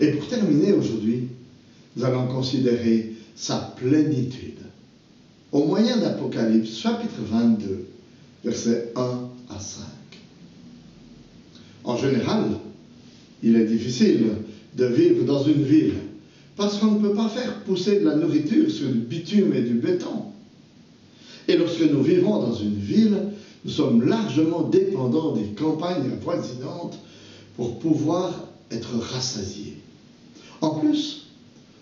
Et pour terminer aujourd'hui, nous allons considérer sa plénitude au moyen d'Apocalypse, chapitre 22, versets 1 à 5. En général, il est difficile de vivre dans une ville parce qu'on ne peut pas faire pousser de la nourriture sur du bitume et du béton. Et lorsque nous vivons dans une ville, nous sommes largement dépendants des campagnes avoisinantes pour pouvoir être rassasiés. En plus,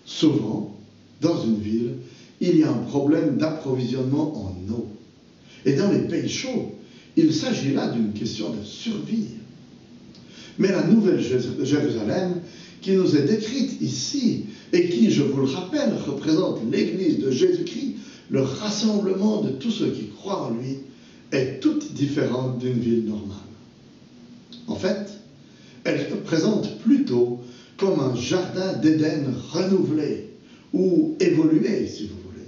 souvent, dans une ville, il y a un problème d'approvisionnement en eau. Et dans les pays chauds, il s'agit là d'une question de survie. Mais la nouvelle Jérusalem, qui nous est décrite ici, et qui, je vous le rappelle, représente l'Église de Jésus-Christ, le rassemblement de tous ceux qui croient en lui, est toute différente d'une ville normale. En fait, elle se présente plutôt comme un jardin d'Éden renouvelé, ou évolué, si vous voulez.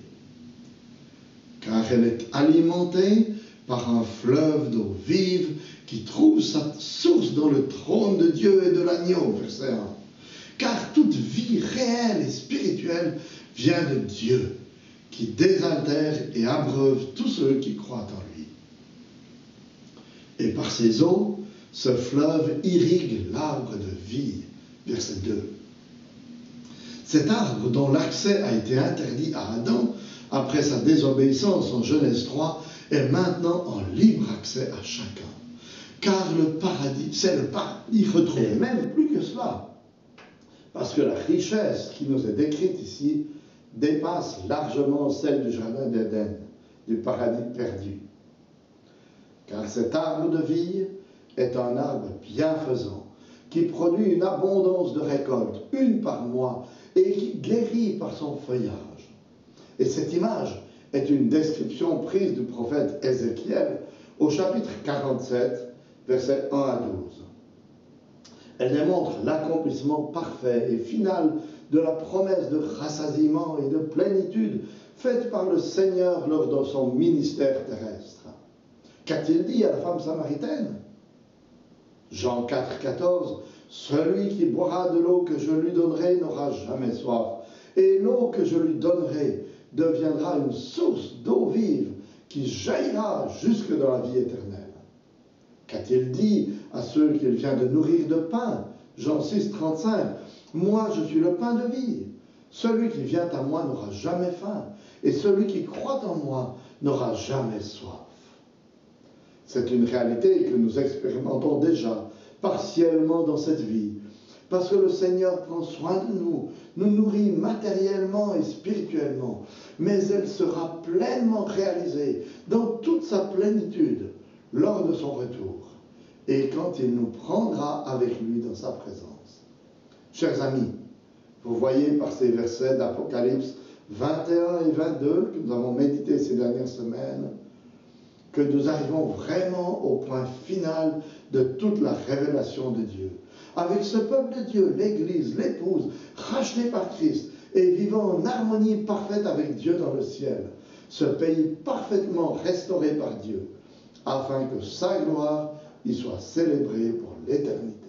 Car elle est alimentée par un fleuve d'eau vive qui trouve sa source dans le trône de Dieu et de l'agneau, verset 1. Car toute vie réelle et spirituelle vient de Dieu, qui désaltère et abreuve tous ceux qui croient en lui. Et par ses eaux, ce fleuve irrigue l'arbre de vie, verset 2. Cet arbre dont l'accès a été interdit à Adam après sa désobéissance en Genèse 3 est maintenant en libre accès à chacun. Car le paradis, c'est le paradis retrouvé. Et même plus que cela, parce que la richesse qui nous est décrite ici dépasse largement celle du jardin d'Éden, du paradis perdu. Car cet arbre de vie est un arbre bienfaisant, qui produit une abondance de récoltes, une par mois, et qui guérit par son feuillage. Et cette image est une description prise du prophète Ézéchiel au chapitre 47, versets 1 à 12. Elle démontre l'accomplissement parfait et final de la promesse de rassasiement et de plénitude faite par le Seigneur lors de son ministère terrestre. Qu'a-t-il dit à la femme samaritaine? Jean 4, 14, « Celui qui boira de l'eau que je lui donnerai n'aura jamais soif, et l'eau que je lui donnerai deviendra une source d'eau vive qui jaillira jusque dans la vie éternelle. » Qu'a-t-il dit à ceux qu'il vient de nourrir de pain? Jean 6, 35, « Moi je suis le pain de vie. Celui qui vient à moi n'aura jamais faim, et celui qui croit en moi n'aura jamais soif. » C'est une réalité que nous expérimentons déjà partiellement dans cette vie, parce que le Seigneur prend soin de nous, nous nourrit matériellement et spirituellement, mais elle sera pleinement réalisée dans toute sa plénitude lors de son retour, et quand il nous prendra avec lui dans sa présence. Chers amis, vous voyez par ces versets d'Apocalypse 21 et 22 que nous avons médité ces dernières semaines, que nous arrivons vraiment au point final de toute la révélation de Dieu. Avec ce peuple de Dieu, l'Église, l'épouse, rachetée par Christ et vivant en harmonie parfaite avec Dieu dans le ciel, ce pays parfaitement restauré par Dieu, afin que sa gloire y soit célébrée pour l'éternité.